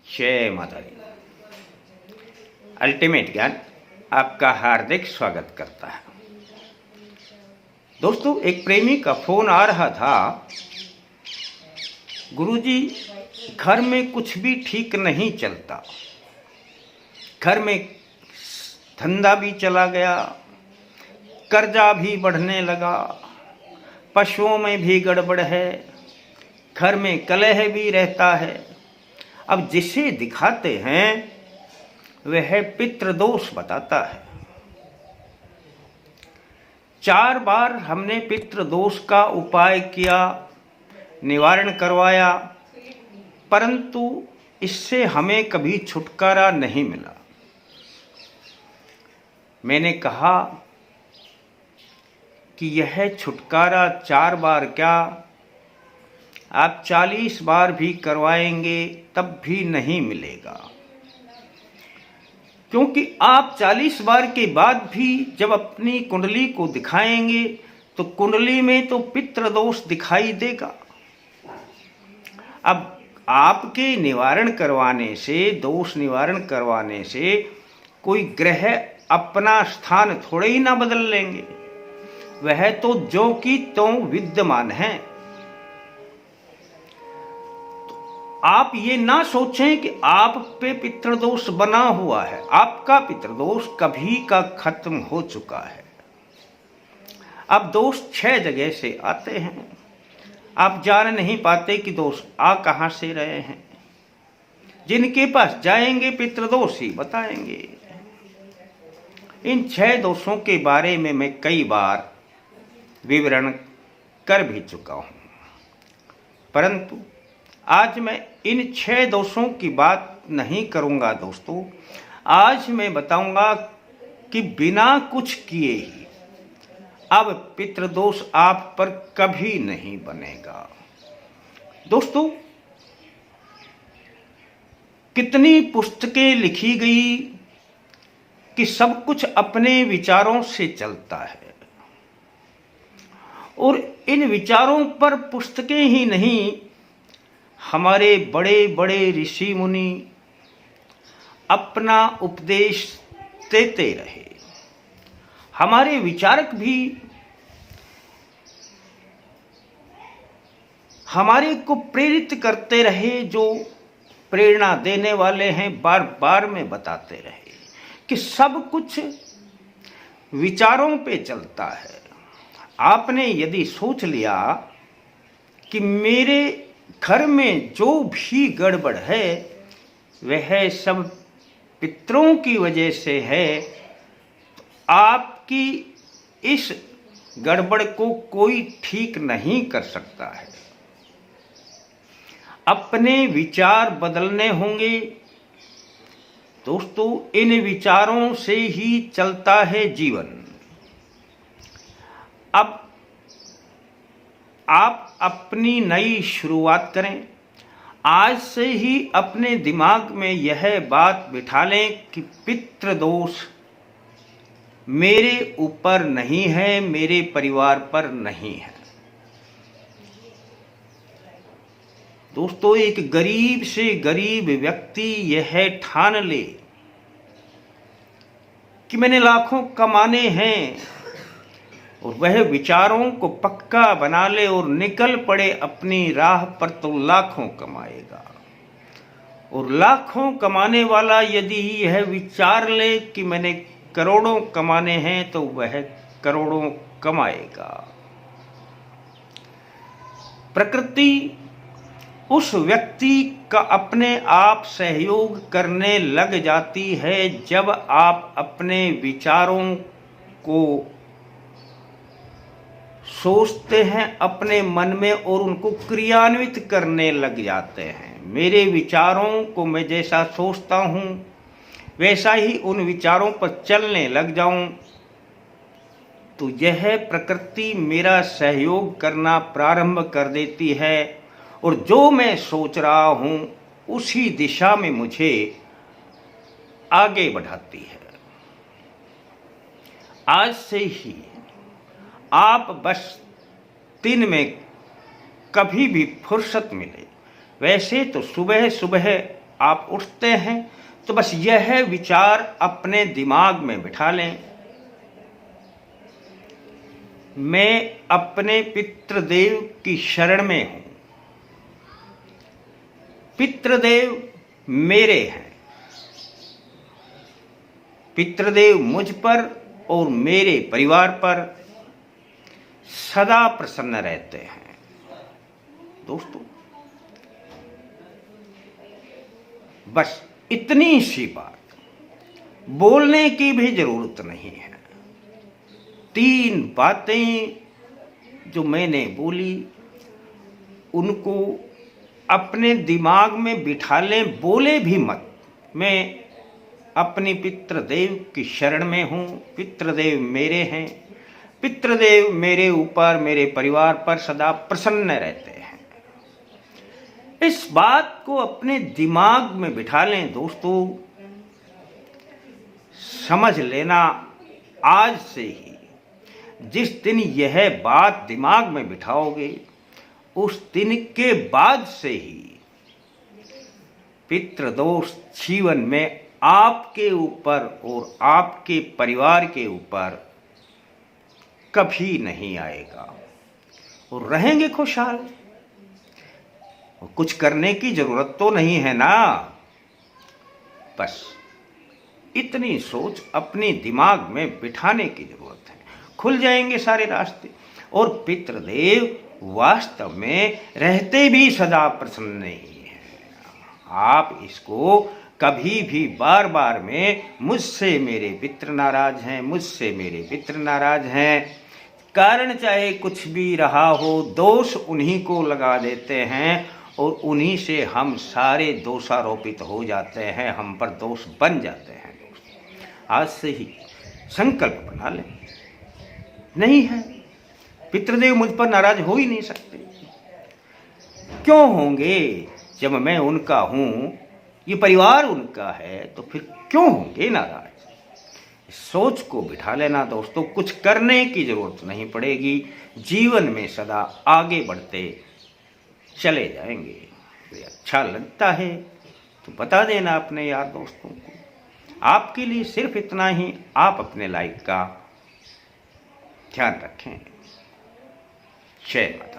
जय माता दी। अल्टीमेट ज्ञान आपका हार्दिक स्वागत करता है। दोस्तों, एक प्रेमी का फोन आ रहा था। गुरुजी, घर में कुछ भी ठीक नहीं चलता, घर में धंधा भी चला गया, कर्जा भी बढ़ने लगा, पशुओं में भी गड़बड़ है, घर में कलह भी रहता है। अब जिसे दिखाते हैं वह पितृदोष बताता है। 4 बार हमने पितृदोष का उपाय किया, निवारण करवाया, परंतु इससे हमें कभी छुटकारा नहीं मिला। मैंने कहा कि यह छुटकारा 4 बार क्या, आप 40 बार भी करवाएंगे तब भी नहीं मिलेगा, क्योंकि आप 40 बार के बाद भी जब अपनी कुंडली को दिखाएंगे तो कुंडली में तो पितृदोष दिखाई देगा। अब आपके निवारण करवाने से, दोष निवारण करवाने से कोई ग्रह अपना स्थान थोड़े ही ना बदल लेंगे, वह तो जो की त्यों विद्यमान है। आप ये ना सोचें कि आप पे पितृदोष बना हुआ है। आपका पितृदोष कभी का खत्म हो चुका है। अब दोष 6 जगह से आते हैं, आप जान नहीं पाते कि दोष आ कहां से रहे हैं। जिनके पास जाएंगे पितृदोष ही बताएंगे। इन 6 दोषों के बारे में मैं कई बार विवरण कर भी चुका हूं, परंतु आज मैं इन 6 दोषों की बात नहीं करूंगा। दोस्तों, आज मैं बताऊंगा कि बिना कुछ किए ही अब पितृदोष आप पर कभी नहीं बनेगा। दोस्तों, कितनी पुस्तकें लिखी गई कि सब कुछ अपने विचारों से चलता है, और इन विचारों पर पुस्तकें ही नहीं, हमारे बड़े बड़े ऋषि मुनि अपना उपदेश देते रहे। हमारे विचारक भी हमारे को प्रेरित करते रहे, जो प्रेरणा देने वाले हैं। बार बार में बताते रहे कि सब कुछ विचारों पे चलता है। आपने यदि सोच लिया कि मेरे घर में जो भी गड़बड़ है वह सब पितरों की वजह से है, तो आपकी इस गड़बड़ को कोई ठीक नहीं कर सकता है। अपने विचार बदलने होंगे। दोस्तों, इन विचारों से ही चलता है जीवन। अब आप अपनी नई शुरुआत करें। आज से ही अपने दिमाग में यह बात बिठा लें कि पितृदोष मेरे ऊपर नहीं है, मेरे परिवार पर नहीं है। दोस्तों, एक गरीब से गरीब व्यक्ति यह ठान ले कि मैंने लाखों कमाने हैं, और वह विचारों को पक्का बना ले और निकल पड़े अपनी राह पर, तो लाखों कमाएगा। और लाखों कमाने वाला यदि यह विचार ले कि मैंने करोड़ों कमाने हैं, तो वह करोड़ों कमाएगा। प्रकृति उस व्यक्ति का अपने आप सहयोग करने लग जाती है जब आप अपने विचारों को सोचते हैं अपने मन में और उनको क्रियान्वित करने लग जाते हैं। मेरे विचारों को मैं जैसा सोचता हूं वैसा ही उन विचारों पर चलने लग जाऊं, तो यह प्रकृति मेरा सहयोग करना प्रारंभ कर देती है, और जो मैं सोच रहा हूं उसी दिशा में मुझे आगे बढ़ाती है। आज से ही आप बस दिन में कभी भी फुर्सत मिले, वैसे तो सुबह सुबह आप उठते हैं तो बस यह विचार अपने दिमाग में बिठा लें, मैं अपने पितृदेव की शरण में हूं, पितृदेव मेरे हैं, पितृदेव मुझ पर और मेरे परिवार पर सदा प्रसन्न रहते हैं। दोस्तों, बस इतनी सी बात, बोलने की भी जरूरत नहीं है। 3 बातें जो मैंने बोली उनको अपने दिमाग में बिठा लें, बोले भी मत। मैं अपनी पितृदेव की शरण में हूं, पितृदेव मेरे हैं, पितृदेव मेरे ऊपर, मेरे परिवार पर सदा प्रसन्न रहते हैं। इस बात को अपने दिमाग में बिठा लें। दोस्तों, समझ लेना, आज से ही जिस दिन यह बात दिमाग में बिठाओगे उस दिन के बाद से ही पितृदोष जीवन में आपके ऊपर और आपके परिवार के ऊपर कभी नहीं आएगा और रहेंगे खुशहाल। कुछ करने की जरूरत तो नहीं है ना, बस इतनी सोच अपने दिमाग में बिठाने की जरूरत है, खुल जाएंगे सारे रास्ते। और पितृदेव वास्तव में रहते भी सदा प्रसन्न नहीं है। आप इसको कभी भी बार बार में मुझसे मेरे पितृ नाराज हैं, मुझसे मेरे पितृ नाराज हैं, कारण चाहे कुछ भी रहा हो, दोष उन्हीं को लगा देते हैं और उन्हीं से हम सारे दोषारोपित हो जाते हैं, हम पर दोष बन जाते हैं। आज से ही संकल्प बना लें, नहीं है, पितृदेव मुझ पर नाराज हो ही नहीं सकते। क्यों होंगे? जब मैं उनका हूं, ये परिवार उनका है, तो फिर क्यों होंगे नाराज? इस सोच को बिठा लेना दोस्तों, कुछ करने की जरूरत नहीं पड़ेगी, जीवन में सदा आगे बढ़ते चले जाएंगे। अच्छा लगता है तो बता देना अपने यार दोस्तों को। आपके लिए सिर्फ इतना ही, आप अपने लाइफ का ध्यान रखें। जय माता।